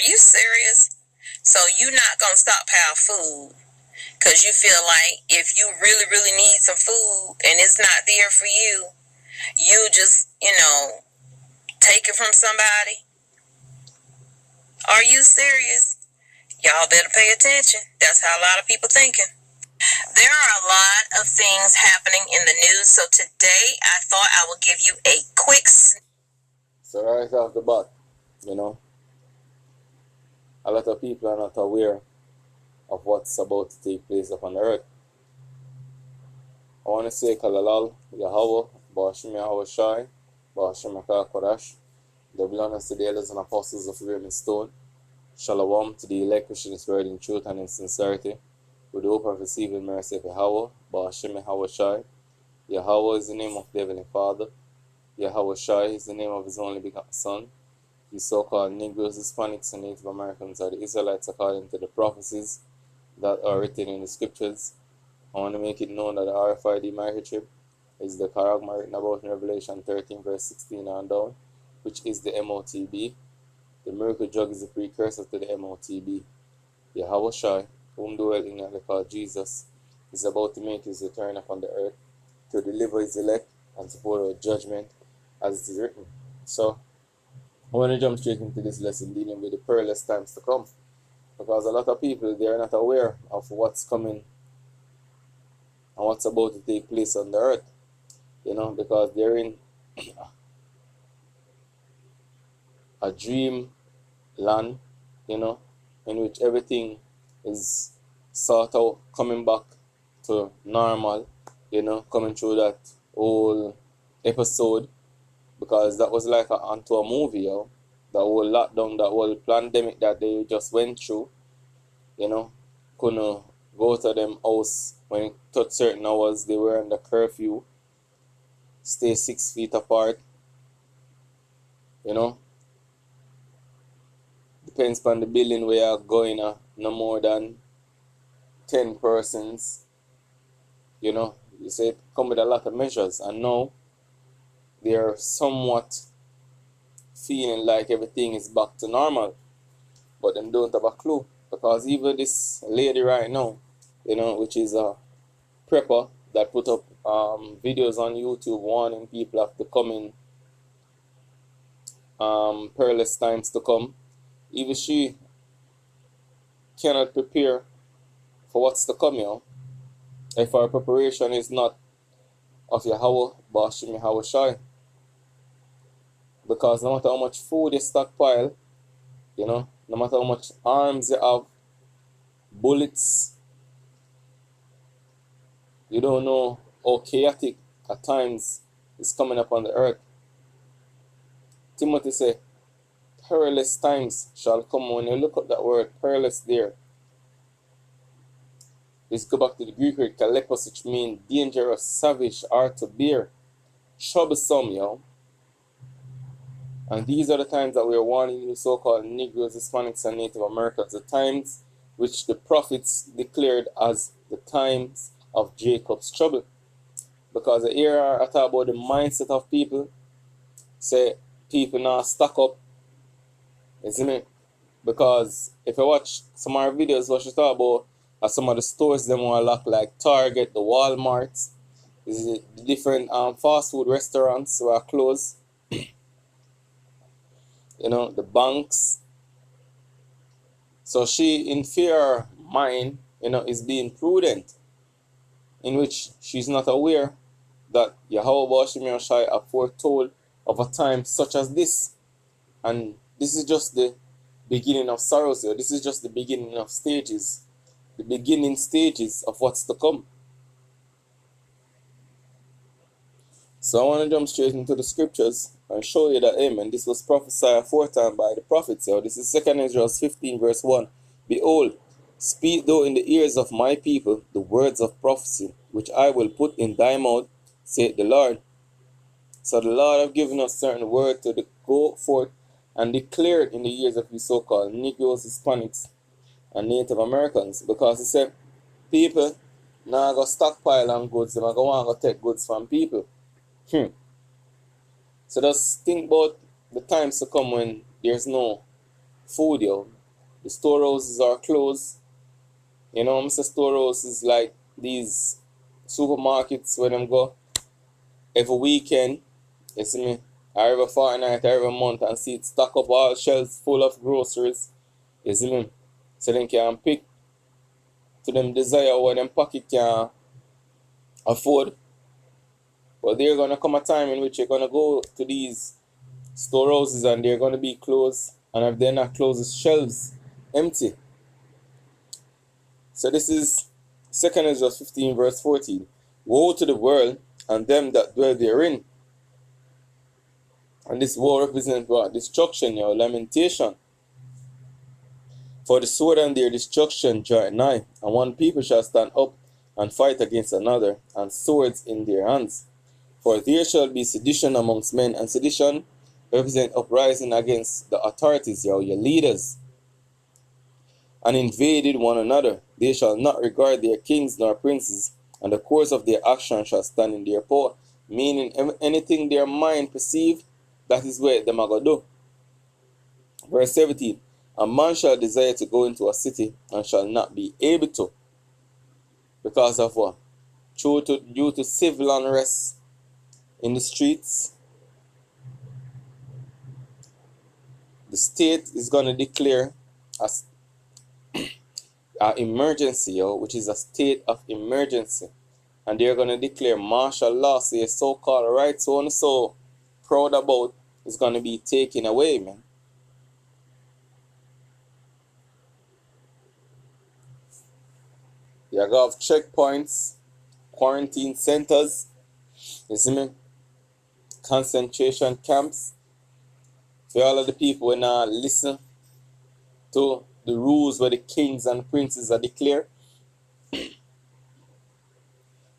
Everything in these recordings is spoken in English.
you serious? So you not gonna stockpile food because you feel like if you really, really need some food and it's not there for you, you just, take it from somebody? Are you serious? Y'all better pay attention. That's how a lot of people thinking. There are a lot of things happening in the news, so today I thought I would give you a quick. So right off the bat, a lot of people are not aware of what's about to take place upon the earth. I want to say Kalalal, Yahweh, Bashim Yahweh Shai, Bashim Kodash, the belongers to the elders and apostles of Raven Stone. Shalom to the elect which in spirit in truth and in sincerity, with the hope of receiving mercy of Yahweh, Bashim Yahweh Shai. Yahweh is the name of the Heavenly Father. Yahweh Shai is the name of his only begotten Son. The so-called Negroes, Hispanics, and Native Americans are the Israelites according to the prophecies that are written in the scriptures. I want to make it known that the RFID microchip is the charagma written about in Revelation 13 verse 16 and down, which is the MOTB. The miracle drug is the precursor to the MOTB. Yahweh Shai, whom dwell in the called Jesus, is about to make his return upon the earth to deliver his elect and to pour out judgment as it is written. So, I want to jump straight into this lesson dealing with the perilous times to come, because a lot of people, they are not aware of what's coming and what's about to take place on the earth, because they're in a dream land, in which everything is sort of coming back to normal, coming through that whole episode, because that was like onto a movie, the whole lockdown, that whole pandemic that they just went through, couldn't go to them house when it touched certain hours. They were under curfew, stay 6 feet apart, depends upon the building where you're going, no more than 10 persons, you say it come with a lot of measures, and now they're somewhat feeling like everything is back to normal, but them don't have a clue, because even this lady right now, which is a prepper that put up videos on YouTube warning people of the coming perilous times to come, even she cannot prepare for what's to come, if our preparation is not of Yahweh, Bashim Yahweh Shai. Because no matter how much food you stockpile, no matter how much arms you have, bullets, you don't know how chaotic at times is coming up on the earth. Timothy said, perilous times shall come. When you look at that word perilous there, let's go back to the Greek word kalepos, which means dangerous, savage, hard to bear, troublesome, And these are the times that we are warning you, so-called Negroes, Hispanics, and Native Americans, the times which the prophets declared as the times of Jacob's trouble. Because here I talk about the mindset of people, say people now stock up, isn't it? Because if you watch some of our videos, what you talk about are some of the stores them want to lock, like Target, the Walmarts, the different fast food restaurants who are closed, the banks. So she, in fear mind, is being prudent, in which she's not aware that Yahweh Bashim Yahshai have foretold of a time such as this. And this is just the beginning of sorrows here. This is just the beginning of stages. The beginning stages of what's to come. So I want to jump straight into the scriptures and show you that, amen, this was prophesied aforetime by the prophets. This is 2 Israel 15 verse 1. Behold, speak thou in the ears of my people the words of prophecy, which I will put in thy mouth, saith the Lord. So the Lord have given us certain word to go forth and declare it in the ears of these so-called Negroes, Hispanics, and Native Americans. Because he said, people now go stockpile on goods, they're going to want to take goods from people. So just think about the times to come when there's no food, the storehouses are closed. You know, Mr. Storehouses like these supermarkets where them go every weekend, you see me, or every fortnight, or every month, and see it stock up all shelves full of groceries, you see me, so they can pick to them desire what them pocket can afford. But there's gonna come a time in which you're gonna go to these storehouses and they're gonna be closed, and if they're not closed, the shelves empty. So this is 2 Ezra 15 verse 14. Woe to the world and them that dwell therein. And this woe represents what? Destruction, lamentation. For the sword and their destruction draw nigh, and one people shall stand up and fight against another, and swords in their hands. For there shall be sedition amongst men, and sedition represent uprising against the authorities, your leaders, and invaded one another. They shall not regard their kings nor princes, and the course of their action shall stand in their power. Meaning anything their mind perceive, that is where them are going to do. Verse 17. A man shall desire to go into a city, and shall not be able to. Because of what? Due to civil unrest in the streets, the state is going to declare an emergency, which is a state of emergency. And they're going to declare martial law, so your so-called rights one so proud about is going to be taken away, man. You're going to have checkpoints, quarantine centers, you see me? Concentration camps. For all of the people who now listen to the rules where the kings and princes are declared.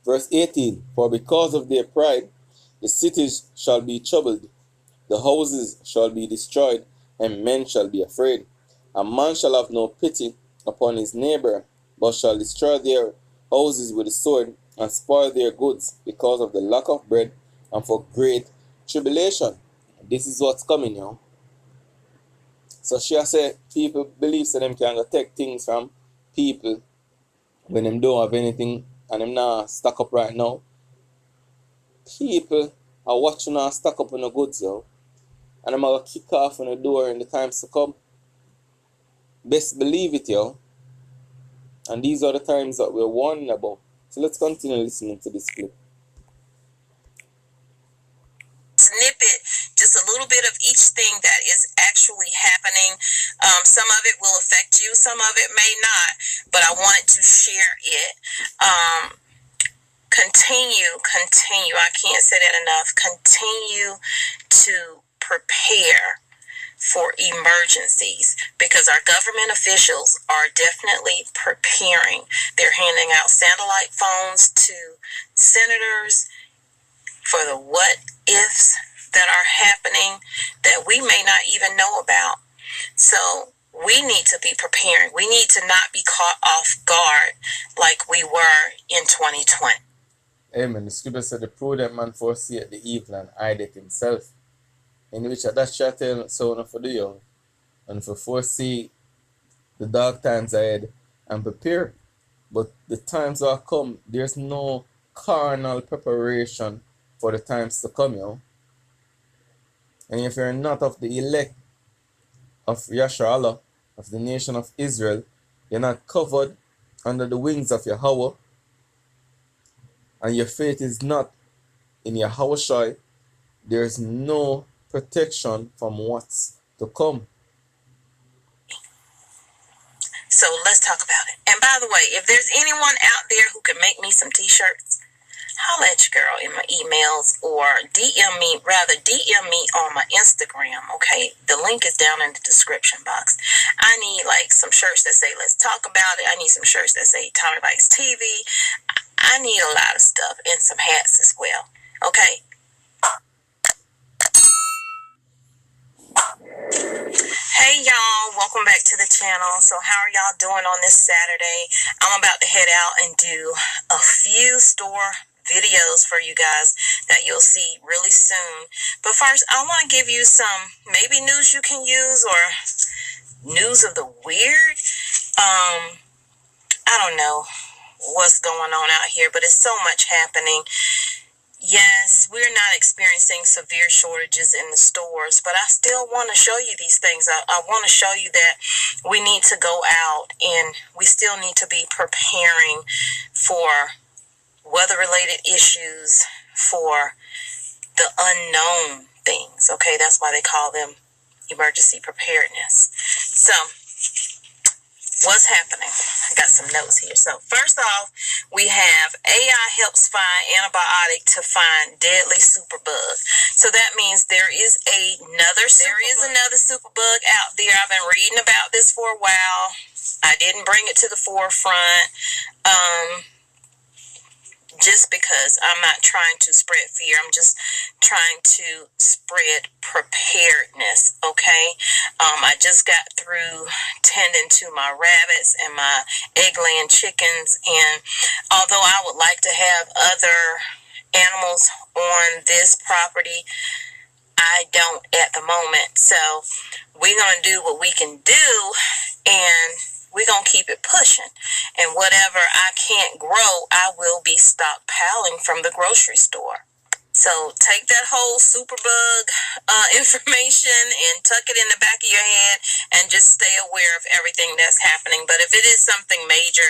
Verse 18. For because of their pride, the cities shall be troubled, the houses shall be destroyed, and men shall be afraid. A man shall have no pity upon his neighbor, but shall destroy their houses with the sword, and spoil their goods, because of the lack of bread, and for great tribulation. This is what's coming, So she said people believe that them can go take things from people when them don't have anything and them not stock up right now. People are watching and stock up on the goods, and them are going to kick off on the door in the times to come. Best believe it, And these are the times that we're warning about. So let's continue listening to this clip. Snippet, just a little bit of each thing that is actually happening. Some of it will affect you, some of it may not, but I wanted to share it. Continue, I can't say that enough. Continue to prepare for emergencies, because our government officials are definitely preparing. They're handing out satellite phones to senators for the what ifs that are happening that we may not even know about. So we need to be preparing. We need to not be caught off guard like we were in 2020. Amen. The scripture said, the prudent man foreseeth the evil and hideth himself. In which that shall tell someone for the young, and for foresee the dark times ahead and prepare. But the times are come, there's no carnal preparation for the times to come, And if you're not of the elect of Yahshua, of the nation of Israel, you're not covered under the wings of Yahweh, and your faith is not in Yahweh, there's no protection from what's to come. So let's talk about it. And by the way, if there's anyone out there who can make me some t-shirts, holla at your girl in my emails, or DM me on my Instagram, okay? The link is down in the description box. I need like some shirts that say, let's talk about it. I need some shirts that say Tommy Likes TV. I need a lot of stuff, and some hats as well, okay? Hey y'all, welcome back to the channel. So how are y'all doing on this Saturday? I'm about to head out and do a few store videos for you guys that you'll see really soon. But first, I want to give you some maybe news you can use, or news of the weird. I don't know what's going on out here, but it's so much happening. Yes, we're not experiencing severe shortages in the stores, but I still want to show you these things. I want to show you that we need to go out and we still need to be preparing for weather-related issues, for the unknown things. Okay, that's why they call them emergency preparedness. So, what's happening? I got some notes here. So first off, we have AI helps find antibiotic to find deadly superbug. So that means there is another superbug out there. I've been reading about this for a while. I didn't bring it to the forefront. Just because I'm not trying to spread fear. I'm just trying to spread preparedness, okay? I just got through tending to my rabbits and my egg-laying chickens, and although I would like to have other animals on this property, I don't at the moment. So we're going to do what we can do, and we're going to keep it pushing. And whatever I can't grow, I will be stockpiling from the grocery store. So take that whole superbug information and tuck it in the back of your head and just stay aware of everything that's happening. But if it is something major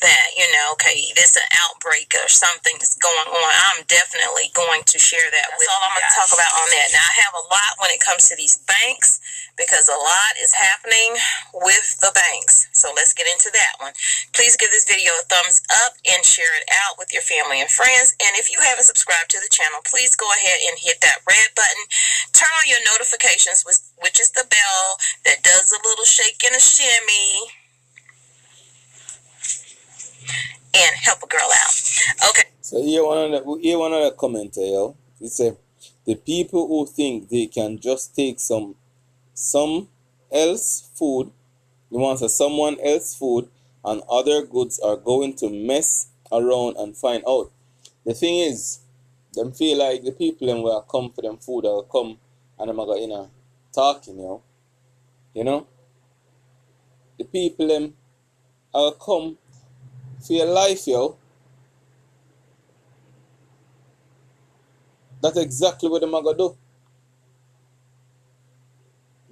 that, okay, there's an outbreak or something that's going on, I'm definitely going to share that with you. That's all I'm going to talk about on that. Now, I have a lot when it comes to these banks because a lot is happening with the banks. So let's get into that one. Please give this video a thumbs up and share it out with your family and friends. And if you haven't subscribed to the channel, please go ahead and hit that red button. Turn on your notifications, which is the bell that does a little shake and a shimmy, and help a girl out. Okay. So here one other comment, yo. It said the people who think they can just take some else food, someone else food and other goods are going to mess around and find out. The thing is, them feel like the people them will come for them food will come and them go talking, you know. The people them will come for your life, yo. That's exactly what them are gonna do.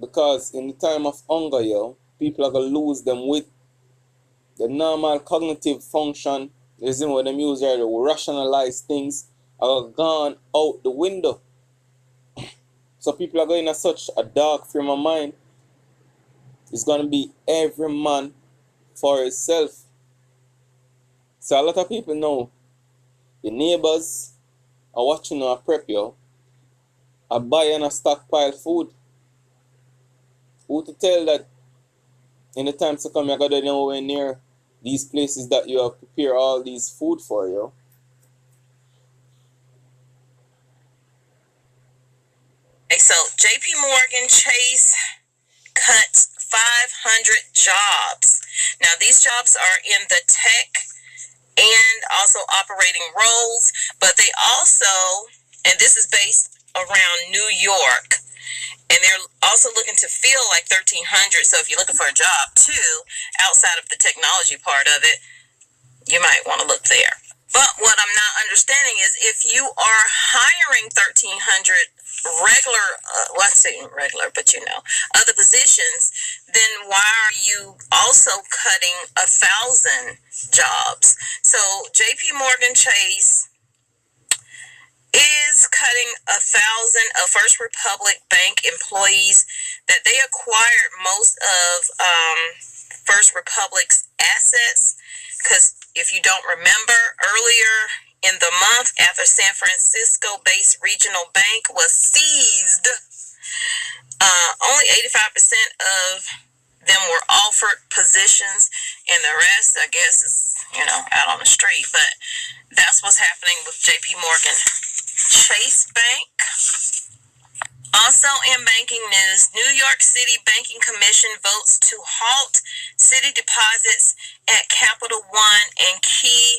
Because in the time of hunger, yo, people are gonna lose them with the normal cognitive function. Isn't what them use here to rationalize things are gone out the window. So people are going in such a dark frame of mind. It's gonna be every man for himself. So a lot of people know the neighbors are watching our prep, yo, are buying a stockpile food. Who to tell that in the time to come you're gonna nowhere near these places that you have prepared all these food for, yo? So JP Morgan Chase cuts 500 jobs. Now these jobs are in the tech and also operating roles, but they also, and this is based around New York, and they're also looking to fill like 1,300. So if you're looking for a job too, outside of the technology part of it, you might want to look there. But what I'm not understanding is if you are hiring 1,300 regular, but other positions, then why are you also cutting 1,000 jobs? So JP Morgan Chase is cutting 1,000 of First Republic Bank employees that they acquired most of First Republic's assets. Because if you don't remember, earlier in the month, after San Francisco-based regional bank was seized, only 85% of them were offered positions, and the rest, I guess, is, out on the street. But that's what's happening with JP Morgan Chase Bank. Also in banking news, New York City Banking Commission votes to halt city deposits at Capital One and Key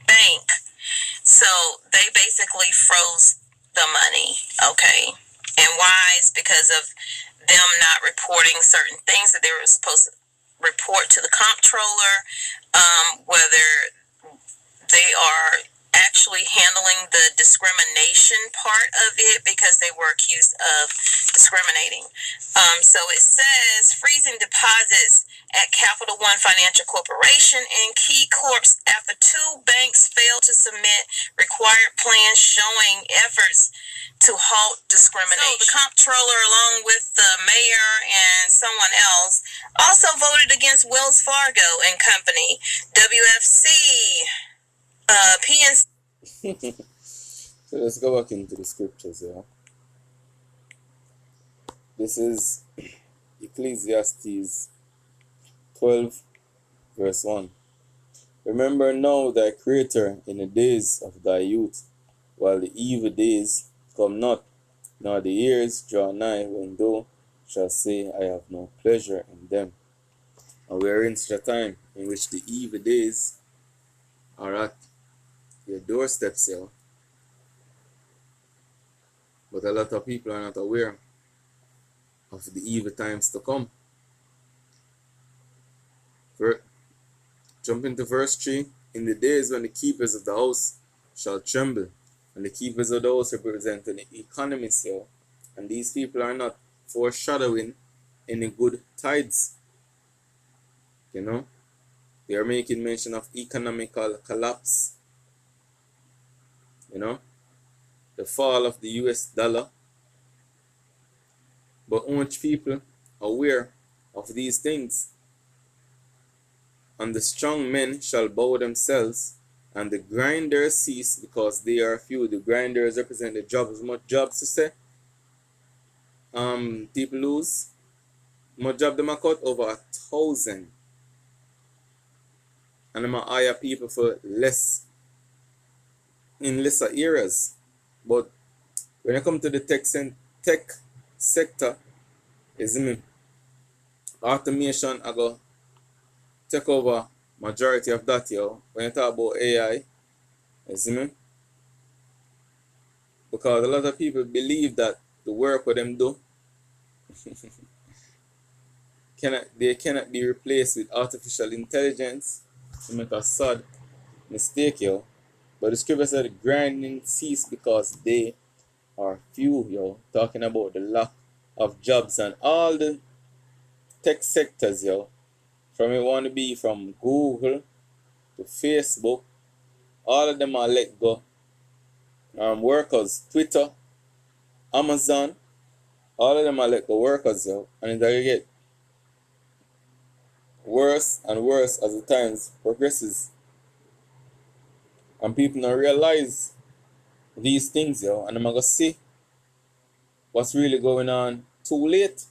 Bank. So they basically froze the money, okay? And why? Is because of them not reporting certain things that they were supposed to report to the comptroller, whether they are actually handling the discrimination part of it because they were accused of discriminating. So it says freezing deposits at Capital One Financial Corporation and Key Corp after two banks failed to submit required plans showing efforts to halt discrimination. So the comptroller, along with the mayor and someone else, also voted against Wells Fargo and Company, WFC, PNC. So let's go back into the scriptures here. This is Ecclesiastes 12, verse 1. Remember now thy Creator in the days of thy youth, while the evil days come not, nor the years draw nigh, when thou shalt say, I have no pleasure in them. And we are in such a time in which the evil days are at your doorsteps here. But a lot of people are not aware of the evil times to come. Jump into verse 3. In the days when the keepers of the house shall tremble, and the keepers of the house represent the economists here, and these people are not foreshadowing any good tides. You know, they are making mention of economical collapse. You know, the fall of the US dollar. But much people aware of these things. And the strong men shall bow themselves, and the grinders cease, because they are few. The grinders represent the jobs. Much jobs to say. People lose. Much job them a cut over 1,000. And them a hire people for less in lesser areas. But when it comes to the tech sector, is me, automation I go take over majority of that, yo. When you talk about AI, you see me? Because a lot of people believe that the work what them do cannot be replaced with artificial intelligence. To make a sad mistake, yo. But the scripture said grinding cease because they are few, yo. Talking about the lack of jobs and all the tech sectors, yo. From it want to be from Google to Facebook, all of them are let go. Workers, Twitter, Amazon, all of them are let go workers, yo. And it's going to get worse and worse as the times progresses. And people don't realize these things, yo. And I'm going to see what's really going on too late.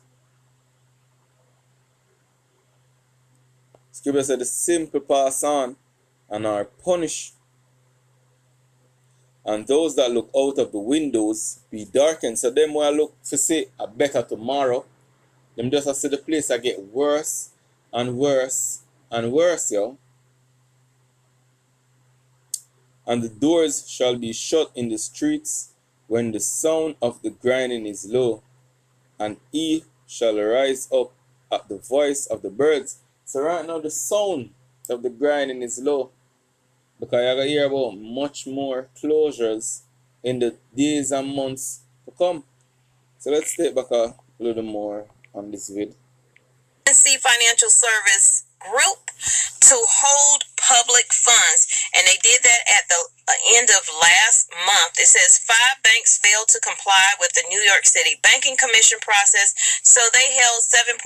Scripture said the simple pass on and are punished, and those that look out of the windows be darkened. So them will look to see a better tomorrow. Them just see the place that get worse and worse and worse, yo. And the doors shall be shut in the streets when the sound of the grinding is low, and he shall rise up at the voice of the birds. So right now the sound of the grinding is low, because you're going to hear about much more closures in the days and months to come. So let's take back a little more on this video. Financial Service Group to hold public funds, and they did that at the end of last month. It says 5 banks failed to comply with the New York City Banking Commission process, so they held $7.2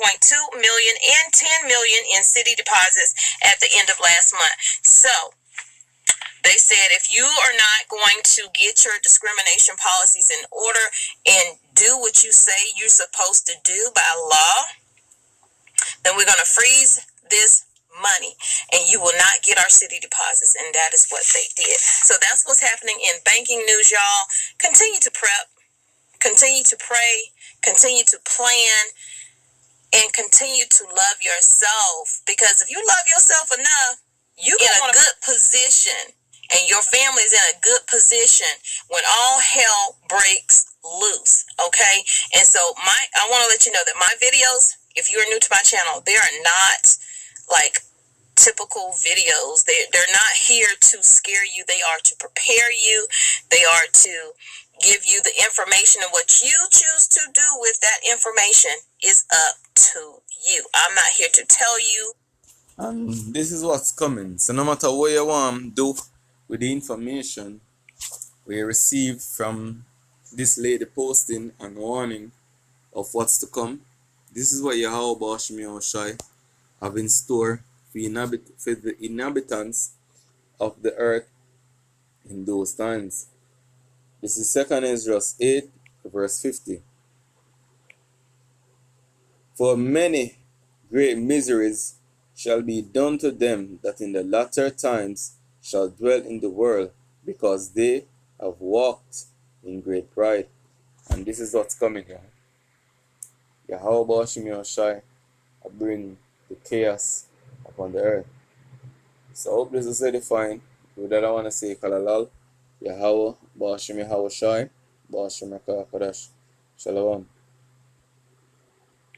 million and $10 million in city deposits at the end of last month. So they said if you are not going to get your discrimination policies in order and do what you say you're supposed to do by law, then we're going to freeze this money and you will not get our city deposits. And that is what they did. So that's what's happening in banking news, y'all. Continue to prep, continue to pray, continue to plan, and continue to love yourself. Because if you love yourself enough, you're in a good position and your family is in a good position when all hell breaks loose. Okay, and so I want to let you know that my videos, if you are new to my channel, they are not like typical videos. They're not here to scare you. They are to prepare you. They are to give you the information, and what you choose to do with that information is up to you. I'm not here to tell you. And this is what's coming. So no matter what you want to do with the information we receive from this lady posting and warning of what's to come, this is what Yahweh Shai have in store for the inhabitants of the earth in those times. This is 2 Ezra 8, verse 50. For many great miseries shall be done to them that in the latter times shall dwell in the world, because they have walked in great pride. And this is what's coming here. Yahweh Shai bring the chaos upon the earth. So I hope this is edifying. With that I want to say Kalalal, Yahweh, Bashim Yahweh Shai, Bashim Kadash. Shalom.